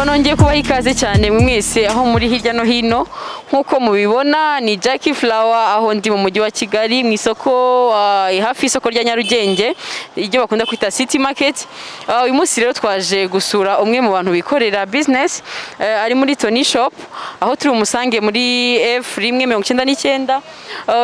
nongeye kubaha ikaze cyane mwese aho muri hirya no hino nkuko mubibona ni Jackie Flower aho ndi mu mujyi wa Kigali mu isoko hafi isoko rya Nyarugenge iryo bakunda kwita City Market. Uyu munsi rero twaje gusura umwe mu bantu bikorera business ari muri Tony Shop aho turi umusange muri F199.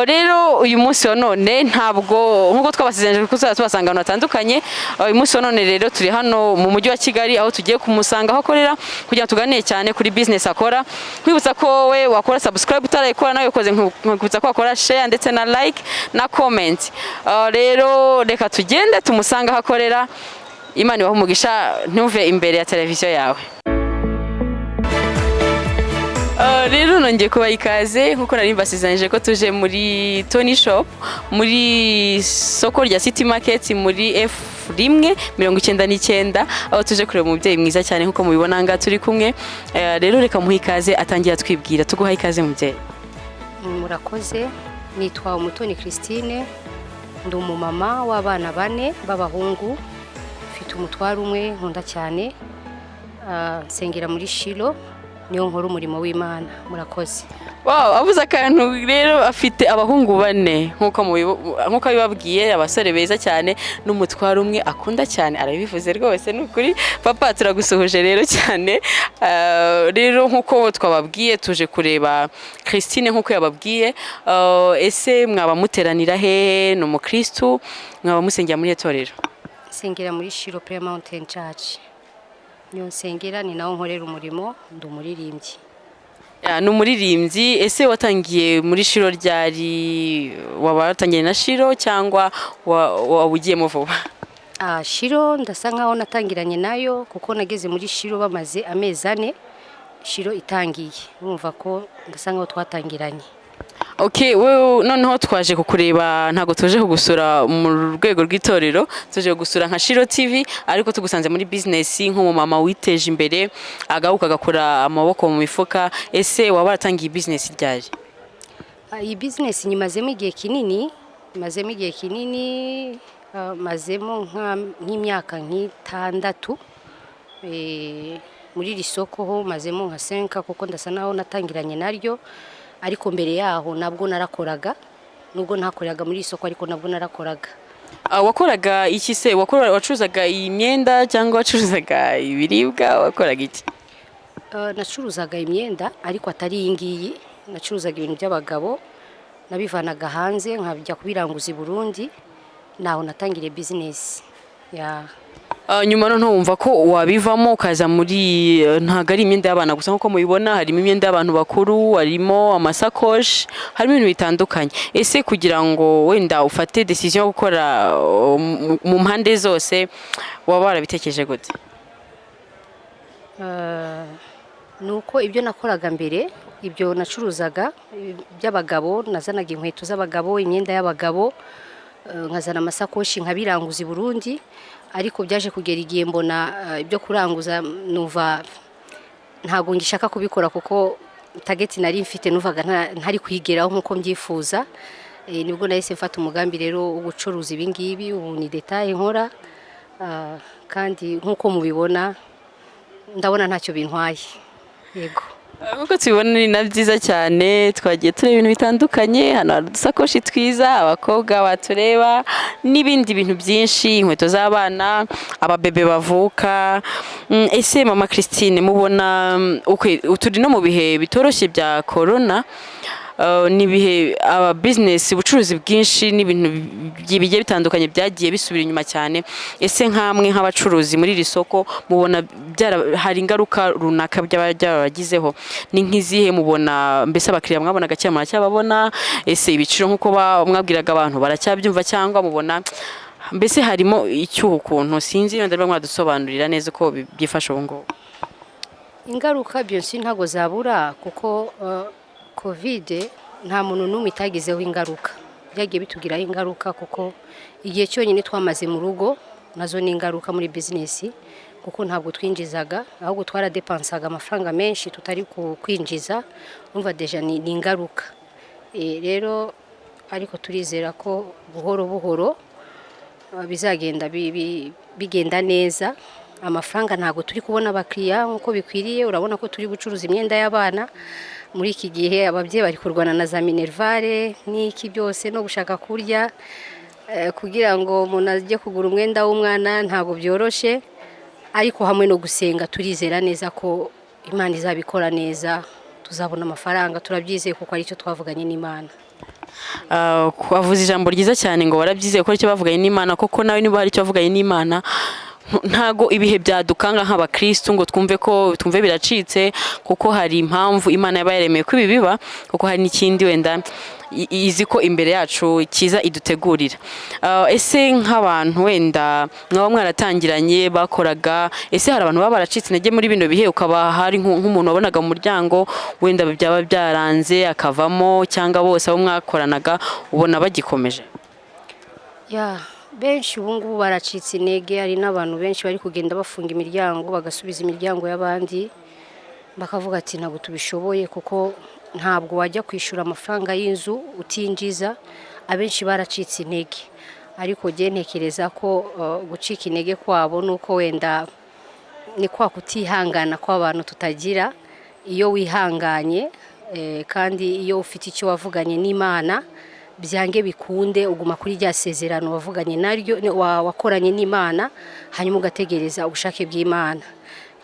Rero uyu munsi wa none ntabwo nkuko twabasezeranye ko tuzasanga abantu batandukanye. Uyu munsi wa none rero turi hano mu mujyi wa Kigali aho tugiye kumusanga aho akorera kugira tuganire cyane kuri business akora. Kwibutsa ko we wakora subscribe utarayikora nawe ukoze nkubutsa ko wakora share ndetse na like na comment. Rero reka tugende tumusanga aho akorera. Imana ibahe umugisha ntuve imbere ya televiziyo yawe. Rero nongeye kubaha ikaze nkuko nari mbasezeranyije ko tuje muri Tony Shop muri soko rya City Market muri F199 aho tuje kureba umubyeyi mwiza cyane nkuko mubibona nga turi kumwe. Rero reka muhe ikaze atangira twibwira. Tuguha ikaze mubyeyi. Murakoze, nitwa Umutoni Christine, ndi umumama w'abana 4 b'abahungu, mfite umutwaro umwe nkunda cyane, nsengera muri SHILOH, niyo nkora umurimo w'Imana. Murakoze. Wow, avuze akantu rero afite abahungu 4 nkuko bibabwiye, abasore beza cyane n'umutwaro umwe akunda cyane, arabivuze rwose n'ukuri. Papa turagusuhuje rero cyane. Rero nkuko twababwiye tuje kureba Christine nkuko yababwiye. Ese mwaba muteranira he? No mukristo mwaba musengera muri etorero? Sengera muri SHILOH Prayer Mountain Church. Niyo nsengera, ni naho nkorera umurimo, ndi umuririmbyi. Ni umuririmbyi. Ese watangiye muri SHILOH ryari? Wabatangiye na SHILOH cyangwa wabugiyemo vuba? SHILOH ndasa nkaho natangiranye nayo kuko nageze muri SHILOH bamaze amezi 4 SHILOH itangiye. Urumva ko ndasa nkaho twatangiranye. Okay, wewe noneho twaje kukureba, ntago tuje kugusura mu rwego rw'itorero, tuje kugusura nka SHILOH TV, ariko tugusanze muri business nk'umumama witeje imbere agahuka gakora amaboko mu mifuka. Ese waba waratangiye business ryari? Iyi business nyimazemo igihe kinini, mazemo nk'imyaka nk'itandatu. Muri risoko ho mazemo nka 5 kuko ndasa naho natangiranye naryo, ariko mbere yaho nabwo narakoraga, nubwo ntakoreraga muri isoko ariko nabwo narakoraga. Wakoraga iki se? Wacuruzaga imyenda cyangwa wacuruzaga ibiribwa? Wakoraga iki? Nacuruzaga imyenda ariko atari iyi ngiyi, nacuruzaga ibintu by'abagabo, nabivanaga hanze nkabijya kubiranguza i Burundi, naho natangiriye business. Nyuma noneho wumva ko wabivamo ukaza muri ntago ari imyenda y'abana gusa nkuko mubibona, harimo imyenda y'abantu bakuru, harimo amasakoshi, harimo ibintu bitandukanye. Ese kugira ngo wenda ufate decision yo gukora mu mpande zose waba warabitekereje gute? Nuko ibyo nakoraga mbere, ibyo nacuruzaga by'abagabo, nazanaga inkweto z'abagabo, imyenda y'abagabo, nkazana amasakoshi nkabiranguza i Burundi, ariko byaje kugera igihe mbona ibyo kuranguza numva ntago ngishaka kubikora kuko target nari mfite nuvaga ntari kwigeraho nkuko mbyifuza. Nibwo nahise mfata umugambi rero ubucuruzi ibingibi, ubu ni detail nkora, kandi nkuko mubibona ndabona ntacyo bintwaye. Yego. Nkuko tubibona ni na byiza cyane, twagiye tureba ibintu bitandukanye, hano hari udusakoshi twiza, abakobwa batureba n'ibindi bintu byinshi, inkweto z'abana, ababebe bavuka. Ese mama Christine mubona turi no mu bihe bitoroshye bya corona, nibihe business ubucuruzi bwinshi n'ibintu bigiye bitandukanye byagiye bisubira inyuma cyane. Ese nkamwe nk'abacuruzi muri iri soko mubona hari ingaruka runaka by'abagizeho? Ni nk'izihe mubona? Mbese abakiriya mwabona gacyamara cyababona? Ese ibiciro nkuko mwabwiraga abantu baracyabyumva cyangwa mubona mbese harimo icyuho ukuntu? Sinzi wenda mwadusobanurira neza uko byifashe ubu ngubu. Ingaruka byinshi ntago zabura kuko COVID nta muntu n'umwe itagizeho ingaruka, byagiye bitugiraho ingaruka kuko igihe cyonyine twamaze mu rugo nazo ni ingaruka muri business, kuko ntabwo twinjizaga, ahubwo twaradepansaga amafaranga menshi tutari kwinjiza. Umva deja ni ingaruka. Rero ariko turizera ko buhoro buhoro bizagenda bigenda neza amafaranga ntabwo turi kubona abakiriya nk'uko bikwiriye. Urabona ko turi gucuruza imyenda y'abana muri iki gihe, ababyeyi bari kurwana na za minervare n'iki byose no gushaka kurya, kugira ngo umuntu ajye kugura umwenda w'umwana ntabwo byoroshye, ariko hamwe no gusenga turizera neza ko Imana izabikora neza, tuzabona amafaranga, turabyizeye kuko ari cyo twavuganye n'Imana. Wavuze ijambo ryiza cyane ngo warabyizeye ko icyo bavuganye n'Imana, koko nawe niba hari icyo bavuganye n'Imana ntago ibihe byadukanga nk'abakristo ngo twumve biracitse, kuko hari impamvu Imana yaba yaremeye ko ibi biba, kuko hari n'ikindi wenda izi ko imbere yacu kiza idutegurira. Ese nk'abantu wenda mwaba mwaratangiranye bakoraga, ese hari abantu baba baracitse intege muri bino bihe, ukaba hari nk'umuntu wabonaga mu muryango wenda byaba byaranze akavamo, cyangwa bose abo mwakoranaga ubona bagikomeje? Benshi ubu ngubu baracitse intege, hari n'abantu benshi bari kugenda bafunga imiryango bagasubiza imiryango y'abandi, bakavuga ati ntabwo tubishoboye, kuko ntabwo wajya kwishyura amafaranga y'inzu utinjiza. Abenshi baracitse intege, ariko njye ntekereza ko gucika intege kwabo nuko wenda ni kwa kutihangana kw'abantu tutagira. Iyo wihanganye kandi iyo ufite icyo wavuganye n'Imana, byange bikunde uguma kuri rya sezerano wavuganye naryo, wakoranye n'Imana, hanyuma ugategereza ubushake bw'Imana.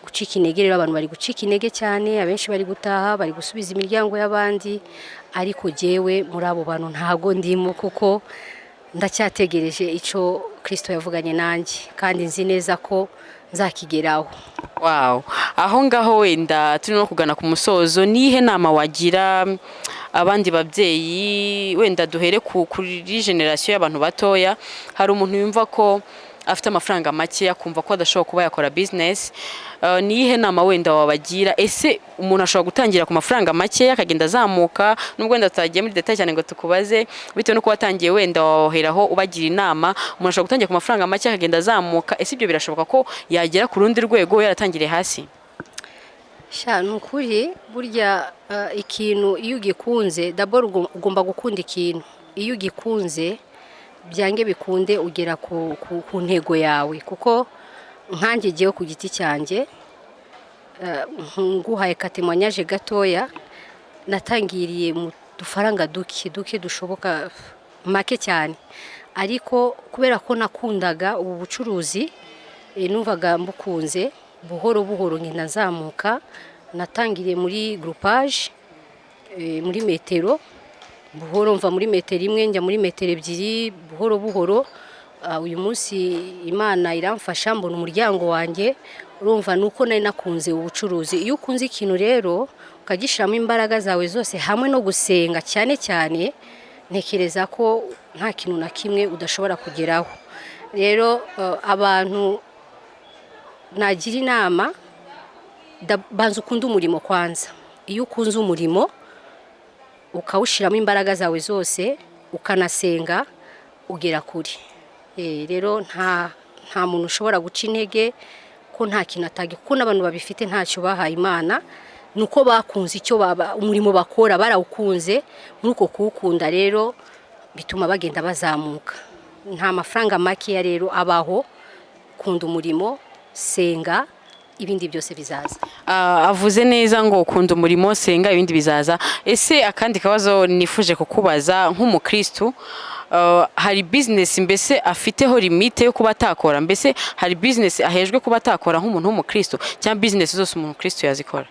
Gucika intege rero, abantu bari gucika intege cyane, abenshi bari gutaha, bari gusubiza imiryango y'abandi, ariko jewe muri abo bantu ntago ndimo, kuko ndacyategereje icyo Kristo yavuganye nanjye, kandi nzi neza ko nzakigeraho. Wow, aho ngaho wenda turi no kugana ku musozo, nihe nama wagira abandi babyeyi, wenda duhere kuri generation y'abantu batoya? Hari umuntu yumva ko afite amafaranga make akumva ko adashobora kuba yakora business, nihe nama wenda wabagira? Ese umuntu ashobora gutangira ku mafaranga make akagenda azamuka, nubwo wenda tutagiye muri detail cyane ngo tukubaze, bitewe no kuba watangiye wenda waheraho ubagira inama. Umuntu ashobora gutangira ku mafaranga make akagenda azamuka, ese ibyo birashoboka ko yagera ku rundi rwego yaratangiriye hasi? Nukuri burya ikintu iyo ugikunze, d'abord ugomba gukunda ikintu. Iyo ugikunze byange bikunde ugera ku ntego yawe, kuko nkanjye giye ku giti cyanjye, nguhaye katemwanyaje gatoya, natangiriye mu dufaranga duke dushoboka, make cyane, ariko kubera ko nakundaga ubu bucuruzi, numvaga mbukunze, buhoro buhoro ngenda nzamuka. Natangiriye muri groupage, muri metero, buhoro mva muri metero imwe njya muri metero ebyiri, buhoro buhoro. Uyu munsi Imana iramfasha, mbona umuryango wanjye. Urumva nuko nari nakunze ubucuruzi. Iyo ukunze ikintu rero ukagishiramo imbaraga zawe zose hamwe no gusenga cyane cyane, ntekereza ko nta kintu na kimwe udashobora kugeraho. Rero abantu nagira inama, banza ukunda umurimo kwanza. Iyo ukunze umurimo ukawushiramo imbaraga zawe zose, ukanasenga, ugera kuri. Rero nta muntu ushobora guca intege ko nta kintu atagi, kuko n'abantu babifite ntacyo bahaye Imana, nuko bakunze icyo umurimo bakora, barawukunze. Muri uko kuwukunda rero bituma bagenda bazamuka. Nta mafaranga make ya rero abaho. Kunda umurimo, senga, ibindi byose bizaza. Avuze neza ngo ukunda umurimo, senga, ibindi bizaza. Ese akandi kabazo nifuje kukubaza nk'umukristo, hari business mbese afiteho limite yo kuba atakora? Mbese hari business ahejwe kuba atakora nk'umuntu w'umukristo, cyangwa business zose umuntu Kristo yazikora?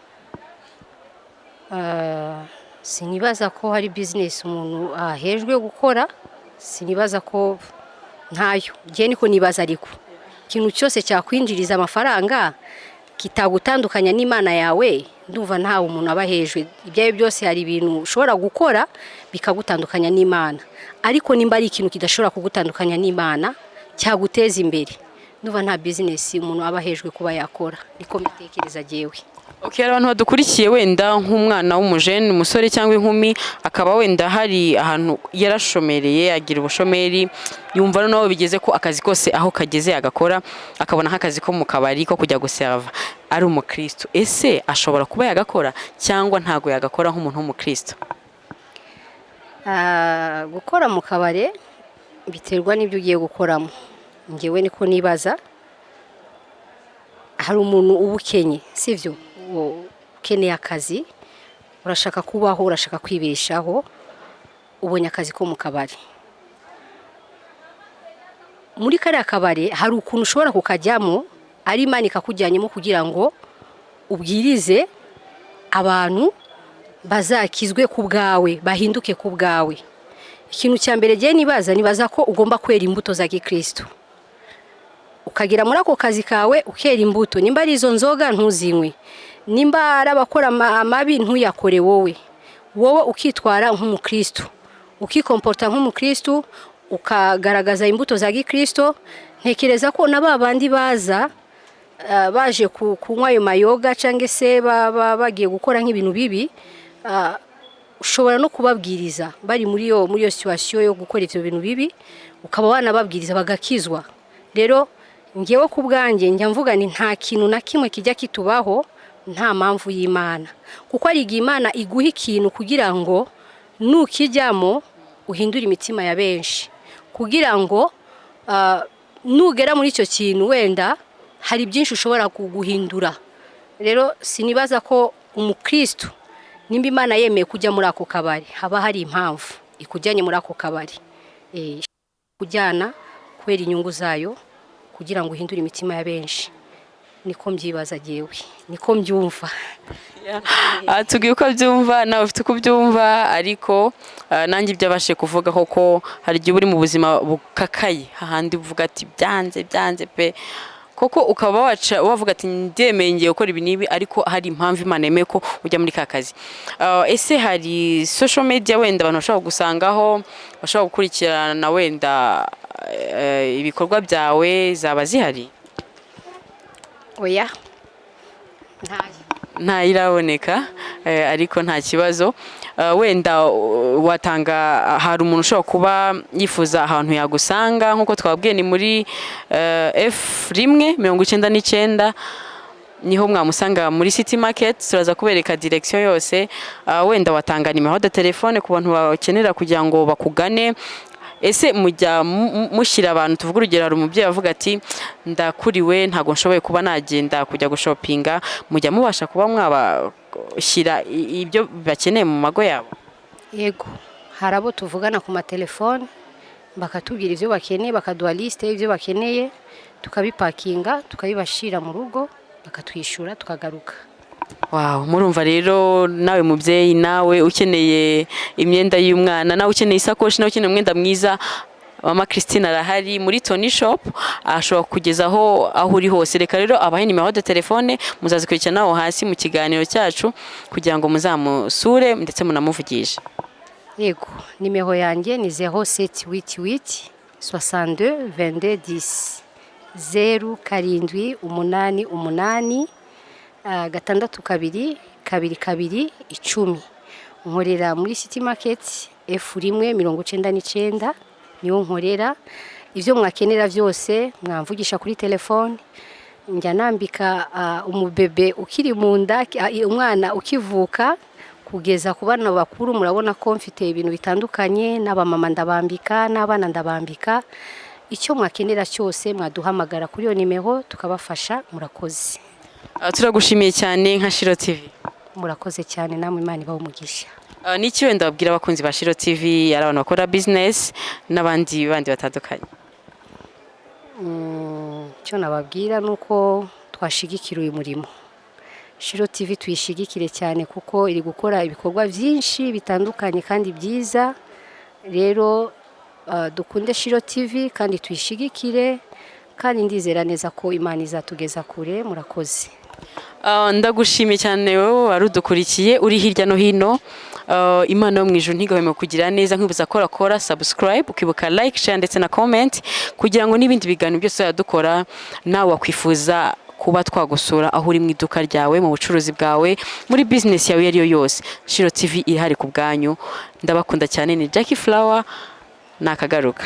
Sinibaza ko hari business umuntu ahejwe gukora, sinibaza ko ntayo. Ngiye niko nibaza, ariko ikintu cyose cyakwinjiriza amafaranga kitagutandukanya n'Imana yawe, ndumva ntawe umuntu abahejwe. Ibyaye byose hari ibintu ushobora gukora bikagutandukanya n'Imana, ariko nimba ari ikintu kidashobora kugutandukanya n'Imana, cyaguteza imbere, ndumva nta business umuntu abahejwe kuba yakora. Niko mbitekereza jewe. Okay, abantu badukurikiye wenda nk'umwana w'umujene, umusore cyangwa inkumi, akaba wenda hari ahantu yarashomereye, agira ubushomeri, yumva nawe bigeze ko akazi kose aho kageze agakora, akabona nk'akazi ko mu kabari ko kujya guserva, ari umukristo. Ese ashobora kuba yagakora cyangwa ntago yagakora nk'umuntu w'umukristo? Gukora mu kabare biterwa n'ibyo ugiye gukoramo. Ngewe niko nibaza. hari umuntu ubukenye sivyo ukeneye akazi urashaka kubaho urashaka kwibeshaho ubonye akazi ko mu kabari muri kariya kabari hari ukuntu ushobora kukajyamo ari Imana ikakujyanyemo kugira ngo ubwirize abantu bazakizwe ku bwawe bahinduke ku bwawe. Ikintu cya mbere giye nibaza ko ugomba kwera imbuto za Gikristo ukagira muri ako kazi kawe ukera imbuto, nimba ari izo nzoga ntuzinywe, nimba ari abakora amabi ntuyakore wowe ukitwara nk'umukristo ukikomporta nk'umukristo ukagaragaza imbuto za Gikristo. Ntekereza ko nababandi baza baje kunywa ayo mayoga cyangwa se bagiye gukora nk'ibintu bibi ushobora no kubabwiriza bari muri yo situation yo gukora ibyo bintu bibi ukaba wanababwiriza bagakizwa. Rero ngewe ku bwanjye njya mvuga ni nta kintu na kimwe kijya kitubaho nta mpamvu y'Imana, kuko ari Imana iguha ikintu kugira ngo nukijyamo uhindura imitima ya benshi, kugira ngo nugera muri icyo kintu wenda hari byinshi ushobora kuguhindura. Rero sinibaza ko umukristo nimba Imana yemeye kujya muri ako kabari haba hari impamvu ikujyanye muri ako kabari kujyana kwera inyungu zayo kugira ngo uhindure imitima ya benshi. Niko mbyibaza jewe, niko mbyumva. Atubwiye uko byumva nawe ufite uko byumva, ariko nanjye byabashe kuvuga koko hari igihe uri mu buzima bukakaye hahandi uvuga ati byanze pe koko ukaba wavuga ati ndemeye ngiye gukora ibi nibi, ariko hari impamvu Imana yemeye ko ujya muri ka kazi. Ese hari social media wenda abantu bashobora gusangaho bashobora gukurikirana wenda ibikorwa byawe zaba zihari? Oya nta iraboneka, ariko nta kibazo. Wenda watanga hari umuntu ushobora kuba yifuza ahantu yagusanga nkuko twabwiye ni muri F199 niho mwamusanga muri City Market. Turaza kubereka direction yose. Wenda watanga nimero de telefone ku bantu bakenera kugira ngo bakugane. Ese mujya mushyira abantu, tuvuga urugero hari umubyeyi avuga ati ndakuriwe ntago nshoboye kuba nagenda kujya gushopinga, mujya mubasha kuba mwabashyira ibyo bakeneye mu mago yabo? Yego, hari abo tuvugana ku matelefone bakatubwira ibyo bakeneye, bakaduha liste y'ibyo bakeneye, tukabipakinga tukabibashira mu rugo bakatwishyura tukagaruka. Wow, murumva rero nawe mubyeyi, nawe ukeneye imyenda y'umwana, nawe ukeneye isakoshi, nawe ukeneye umwenda mwiza, Mama Christine arahari muri Tony Shop, ashobora kugezaho aho uri hose. Reka rero abahe nimero de telefone muzazikurikirana naho hasi mu kiganiro cyacu kugira ngo muzamusure ndetse munamuvugishe. Yego, nimero yanjye ni 0788 62 22 10 0788 622 10. Nkorera muri City Market F199 niyo nkorera. Ivyo mwakenera byose mwamvugisha kuri telefone. Njya nambika umubebe ukiri mu nda, umwana ukivuka kugeza ku bana bakuru. Murabona ko mfite ibintu bitandukanye, n'abamama ndabambika, n'abana ndabambika. Icyo mwakenera cyose mwaduhamagara kuri yo nimero tukabafasha. Murakoze. Turagushimiye cyane nka SHILOH TV. Murakoze cyane, namwe Imana ibahe umugisha. Niki wenda babwira abakunzi ba SHILOH TV, ari abantu bakora business n'abandi batandukanye? Cyo nababwira nuko twashigikira uyu murimo. SHILOH TV tuyishigikire cyane kuko iri gukora ibikorwa byinshi bitandukanye kandi byiza. Rero dukunde SHILOH TV kandi tuyishigikire, kandi ndizera neza ko Imana izatugeza kure. Murakoze. Ndagushimiye cyane wowe warudukurikiye uri hirya no hino. Imana yo mu ijuru ntigahweme kugira neza. Nkwibuza kora subscribe, ukibuka like, share ndetse na comment kugira ngo n'ibindi biganiro byose yadukora nawe wakwifuza kuba twagusura aho uri mu iduka ryawe, mu bucuruzi bwawe, muri business yawe yari yo yose. SHILOH TV irahari ku bwanyu. Ndabakunda cyane. Ni Jackie Flower, nakagaruka.